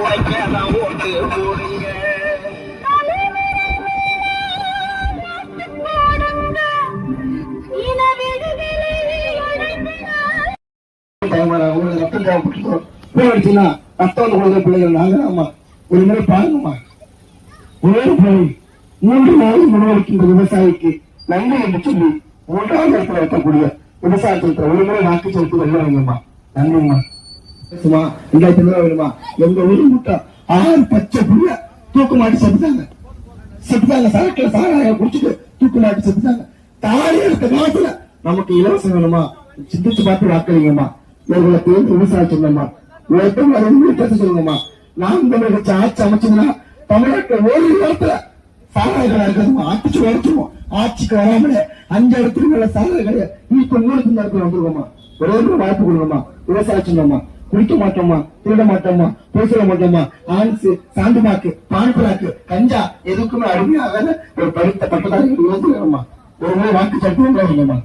உடைக்காதான் ஓட்டு போடுங்க. ரத்தம் தேவைப்பட்டு போயிடுச்சுன்னா ரத்தம் கொடுக்குற பிள்ளைகள் நாங்க. ஆமா, ஒரு முறை பாருங்கம்மா. ஒரே போய் 3 நாள் உணவளிக்கின்ற விவசாயிக்கு நன்மை என்று சொல்லி 3ஆவது இடத்துல இருக்கக்கூடிய விவசாயத்தில் ஒரு முறை வாக்கு செலுத்தி வெள்ள வைங்கம்மா. நன்றிம்மா. சும்மா 2000 ரூபாய் வேணுமா? எங்க ஊரு முட்டை 6 பச்சை புள்ள தூக்கு மாட்டி செத்துட்டாங்க. சரக்குல சாராயம் குடிச்சுட்டு தூக்கு மாட்டி செத்துட்டாங்க. தாலி எடுத்த காலத்துல நமக்கு இலவசம் வேணுமா? சிந்திச்சு பார்த்து வாக்களிங்கம்மா. இவர்களை தேர்ந்து விவசாயம் சொன்னம்மா. பேச சொல்லுங்கம்மா. நாம் தமிழக ஆட்சி அமைச்சதுன்னா தமிழ்நாட்டில் ஒரு இடத்துல சாராயங்களை இருக்கிறோமா அடிச்சு உழைச்சிருவோம். ஆட்சிக்கு வராமலே 5 இடத்துல உள்ள சாராயங்களை இப்ப 3 இடத்துல வந்துருவோமா. ஒரே ஒரு வாய்ப்பு கொடுங்கம்மா. விவசாயம் சொன்னோம்மா. குடிக்க மாட்டோமா, திருட மாட்டோமா, பொய் சொல்ல மாட்டோமா, ஆன்சு சாந்துமாக்கு பான்புராக்கு கஞ்சா எதுக்குமே அருமையாக ஒரு படித்த பட்டதாரிகள் யோசிக்கணுமா. ஒரு முறை வாக்கு சட்டம் வைங்கம்மா.